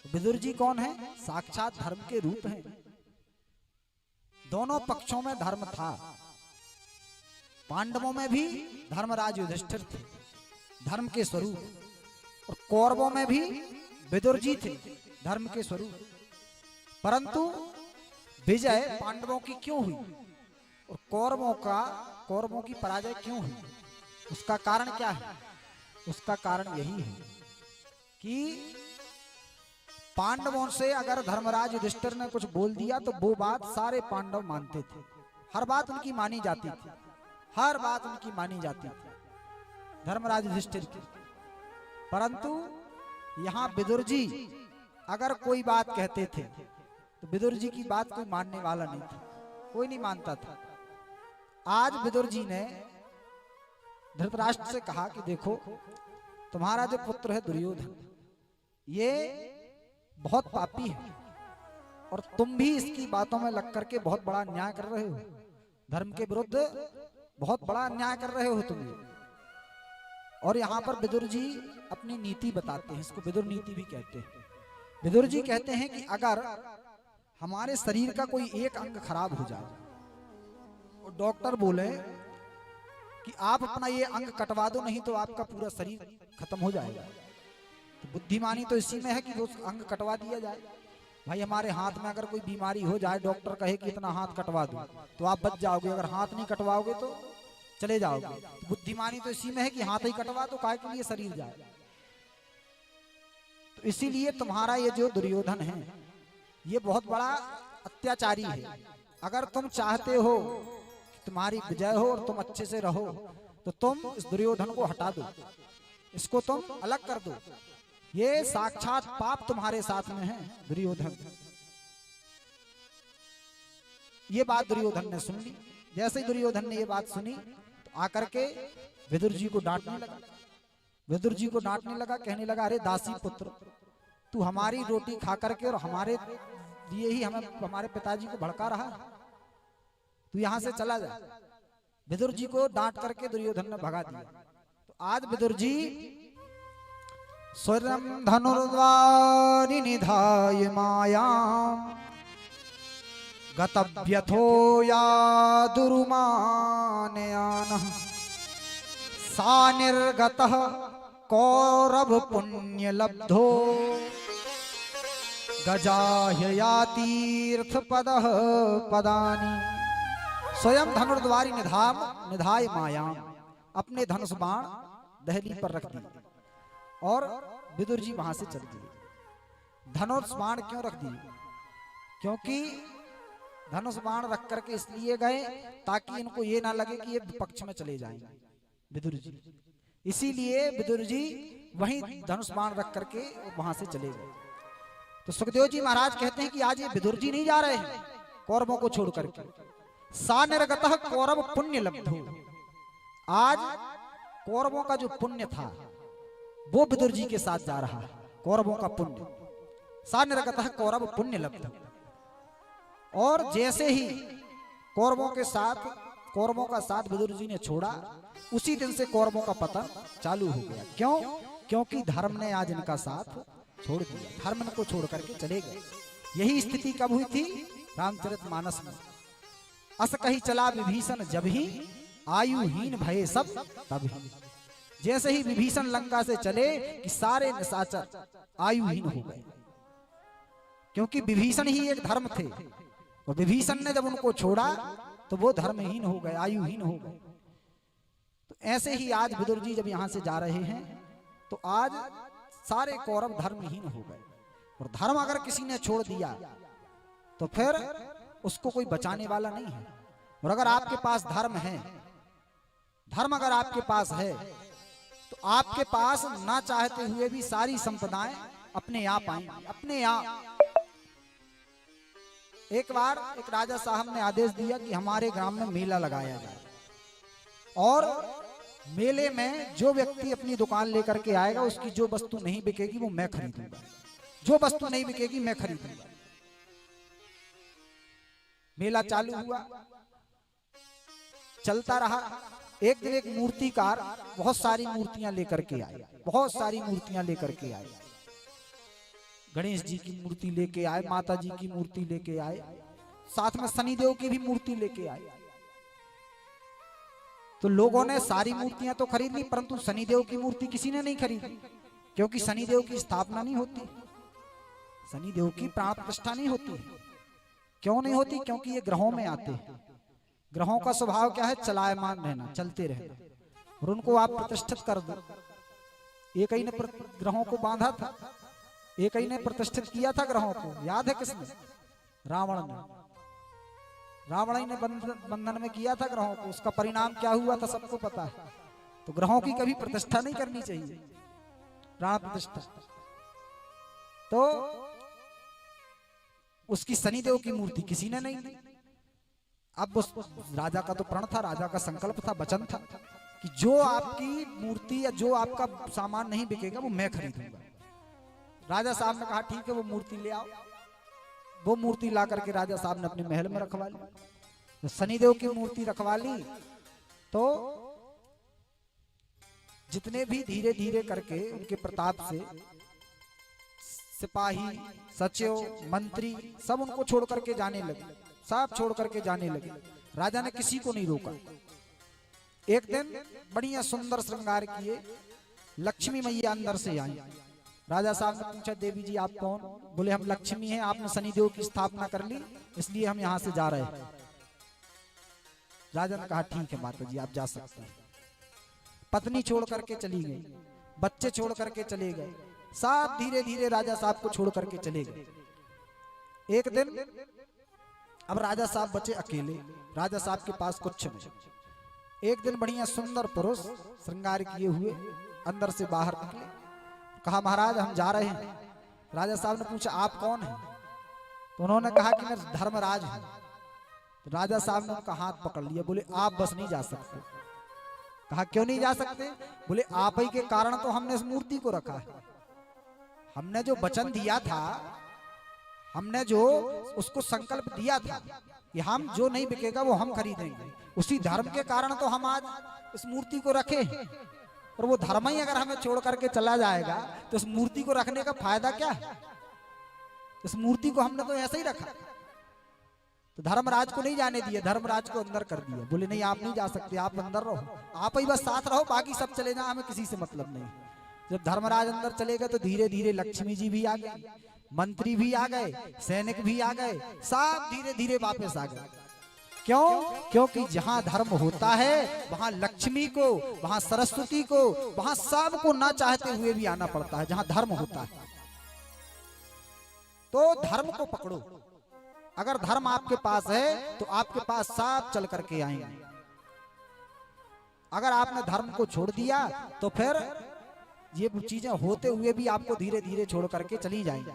विदुर जी कौन है? साक्षात धर्म के रूप हैं। दोनों पक्षों में धर्म था। पांडवों में भी धर्मराज युधिष्ठिर थे, धर्म के स्वरूप, और कौरवों में भी विदुर जी थे, धर्म के स्वरूप। परंतु विजय पांडवों की क्यों हुई और कौरवों की पराजय क्यों हुई? उसका कारण क्या है? उसका कारण यही है कि पांडवों से अगर धर्मराज युधिष्ठिर ने कुछ बोल दिया तो वो बात सारे पांडव मानते थे। हर बात उनकी मानी जाती थी, हर बात उनकी मानी जाती थी धर्मराज युधिष्ठिर की। परंतु यहाँ विदुर जी अगर कोई बात कहते थे तो विदुर जी की बात कोई मानने वाला नहीं था, कोई नहीं मानता था। आज विदुर जी ने धृतराष्ट्र से कहा कि देखो, तुम्हारा जो पुत्र है दुर्योधन, ये बहुत पापी है और तुम भी इसकी बातों में लग करके बहुत बड़ा अन्याय कर रहे हो, धर्म के विरुद्ध बहुत बड़ा अन्याय कर रहे हो तुम। और यहाँ पर विदुर जी अपनी नीति बताते हैं, इसको विदुर नीति भी कहते हैं। विदुर जी कहते हैं कि अगर हमारे शरीर का कोई एक अंग खराब हो जाए और डॉक्टर बोले कि आप अपना ये अंग कटवा दो, नहीं तो आपका पूरा शरीर खत्म हो जाएगा, तो बुद्धिमानी तो इसी में है कि वो अंग कटवा दिया जाए। भाई हमारे हाथ में अगर कोई बीमारी हो जाए, डॉक्टर कहे कि इतना हाथ कटवा दो, तो आप बच जाओगे। अगर हाथ नहीं कटवाओगे तो चले जाओगे। तो बुद्धिमानी तो इसी में है कि हाथ ही कटवा दो, काहे के लिए शरीर जाए। तो इसीलिए तुम्हारा ये जो दुर्योधन है ये बहुत बड़ा अत्याचारी है। अगर तुम चाहते हो कि तुम्हारी विजय हो और तुम अच्छे से रहो तो तुम इस दुर्योधन को हटा दो, इसको तुम अलग कर दो। ये साक्षात पाप तुम्हारे साथ में है दुर्योधन। ये बात दुर्योधन ने सुन ली। जैसे ही दुर्योधन ने ये बात सुनी तो आकर के विदुर जी को डांटने लगा। विदुर जी को डांटने लगा, कहने लगा, अरे दासी पुत्र, तू हमारी रोटी खा करके और हमारे लिए ही हमारे पिताजी को भड़का रहा, तू यहां से चला जा। विदुर जी को डांट करके दुर्योधन ने भगा दिया। तो आज विदुर जी स्वयं धनुर्द्वारि निधाय मायां गतव्यथो या दुरुमानयानः सा निर्गतः कौरव पुण्य लब्धो गजाह्यया तीर्थ पदः पदानि। स्वयं धनुर्द्वारि निधाय मायां, अपने धनुष बाण दहली पर रख दिए और विदुर जी वहां से चल दिए। धनुष बाण क्यों रख दिए? क्योंकि धनुष बाण रख करके इसलिए गए ताकि इनको ये ना लगे कि ये विपक्ष में चले जाएंगे विदुर जी। इसीलिए विदुर जी वहीं धनुष बाण रख करके वहां से चले गए। तो सुखदेव जी महाराज कहते हैं कि आज ये विदुर जी नहीं जा रहे हैं कौरवों को छोड़ करके। सा निर्गतः कौरव पुण्य लब्धो, आज कौरवों का जो पुण्य था वो विदुर जी के साथ जा रहा है, कौरवों का पुण्य। सा निर्गतः कौरव पुण्य लब्धो। और जैसे ही कौरवों का साथ विदुर जी ने छोड़ा, उसी दिन से कौरवों का पतन चालू हो गया। क्यों? क्योंकि धर्म ने आज इनका साथ छोड़ दिया, धर्म को छोड़ करके चले गए। यही स्थिति कब हुई थी? रामचरितमानस में। अस कही चला विभीषण जब ही, आयुहीन भये सब तब ही। जैसे ही विभीषण लंका से चले कि सारे निशाचर आयुहीन हो गए, क्योंकि विभीषण ही एक धर्म थे और विभीषण ने जब उनको छोड़ा तो वो धर्महीन हो गए, आयुहीन हो गए। तो ऐसे ही आज विदुर जी जब यहां से जा रहे हैं तो आज सारे कौरव धर्महीन हो गए। और धर्म अगर किसी ने छोड़ दिया तो फिर उसको कोई बचाने वाला नहीं है। और अगर आपके पास धर्म है, धर्म अगर आपके पास है तो आपके पास ना चाहते हुए भी सारी संपदाएं अपने आप आएंगी, अपने आप। एक बार एक राजा साहब ने आदेश दिया कि हमारे ग्राम में मेला लगाया जाए और मेले में जो व्यक्ति अपनी दुकान लेकर के आएगा उसकी जो वस्तु नहीं बिकेगी वो मैं खरीदूंगा, जो वस्तु नहीं बिकेगी मैं खरीदूंगा। मेला चालू हुआ, चलता रहा। एक दिन एक मूर्तिकार बहुत सारी मूर्तियां लेकर के आए, बहुत सारी मूर्तियां लेकर के आए। गणेश जी की मूर्ति लेके आए, माता जी की मूर्ति लेके आए, साथ में शनिदेव की भी मूर्ति लेके आए। तो लोगों ने सारी मूर्तियां तो खरीद ली, परंतु शनिदेव की मूर्ति किसी ने नहीं खरीदी, क्योंकि शनिदेव की स्थापना नहीं होती, शनिदेव की प्राण प्रतिष्ठा नहीं होती। क्यों नहीं होती? क्योंकि ये ग्रहों में आते हैं। ग्रहों का स्वभाव क्या है? चलायमान रहना, चलते रहना, और उनको आप प्रतिष्ठित कर दो। एक ही ने ग्रहों को बांधा था, एक ही ने प्रतिष्ठित किया था ग्रहों को, याद है किसने? रावण ने। रावण ही ने बंधन में किया था ग्रहों को। उसका परिणाम क्या हुआ था सबको पता है। तो ग्रहों की कभी प्रतिष्ठा नहीं करनी चाहिए, प्राण प्रतिष्ठा। तो उसकी शनिदेव की मूर्ति किसी ने नहीं दी। अब उस राजा का तो प्रण था, राजा का संकल्प था, वचन था कि जो आपकी मूर्ति या जो आपका सामान नहीं बिकेगा वो मैं खरीदूंगा। राजा साहब ने कहा ठीक है, वो मूर्ति ले आओ। वो मूर्ति ला करके राजा साहब ने अपने महल में रखवा ली। तो शनिदेव की मूर्ति रखवा ली तो जितने भी धीरे धीरे करके उनके प्रताप से सिपाही, सचिव, मंत्री सब उनको छोड़ करके जाने लगे, सब छोड़ करके जाने लगे। राजा ने किसी को नहीं रोका। एक दिन बढ़िया सुंदर श्रृंगार किए लक्ष्मी मैया अंदर से आई। राजा साहब ने पूछा देवी जी आप कौन? बोले हम लक्ष्मी हैं, आपने शनिदेव की स्थापना कर ली इसलिए हम यहाँ से जा रहे हैं। राजा ने कहा ठीक है माता जी आप जा सकते हैं। पत्नी छोड़ करके चली गई, बच्चे छोड़ करके चले गए, सब धीरे धीरे राजा साहब को छोड़ करके चले गए। एक दिन अब राजा साहब बचे अकेले, राजा साहब के पास कुछ नहीं। एक दिन बढ़िया सुंदर पुरुष श्रृंगार किए हुए अंदर से बाहर निकले, कहा महाराज हम जा रहे हैं। राजा साहब ने पूछा आप कौन हैं? तो उन्होंने कहा कि मैं धर्मराज हूं। तो राजा साहब ने उनका हाथ पकड़ लिया, बोले आप बस नहीं जा सकते। कहा क्यों नहीं जा सकते? बोले आप ही के कारण तो हमने इस मूर्ति को रखा है। हमने जो वचन दिया था, हमने जो उसको संकल्प दिया था कि हम जो नहीं बिकेगा वो हम खरीदेंगे, उसी धर्म के कारण तो हम आज इस मूर्ति को रखे। और वो धर्म ही अगर हमें छोड़ करके चला जाएगा तो इस मूर्ति को रखने का फायदा क्या है? इस मूर्ति को हमने तो ऐसे ही रखा। तो धर्मराज को नहीं जाने दिए, धर्मराज को अंदर कर दिया। बोले नहीं आप नहीं जा सकते, आप अंदर रहो, आप ही बस साथ रहो, बाकी सब चले जाए, हमें किसी से मतलब नहीं। जब धर्मराज अंदर चले गए तो धीरे धीरे लक्ष्मी जी भी आ गए, मंत्री भी आ गए, सैनिक भी आ गए, सब धीरे धीरे वापस आ गए। क्यों? क्योंकि जहां धर्म होता है वहां लक्ष्मी को, वहां सरस्वती को, वहां सबको ना चाहते हुए भी आना पड़ता है। जहां धर्म होता है तो धर्म को पकड़ो। अगर धर्म आपके पास है तो आपके पास सब चल करके आएंगे। अगर आपने धर्म को छोड़ दिया तो फिर ये चीजें होते हुए भी आपको धीरे धीरे छोड़ करके चली जाएंगी।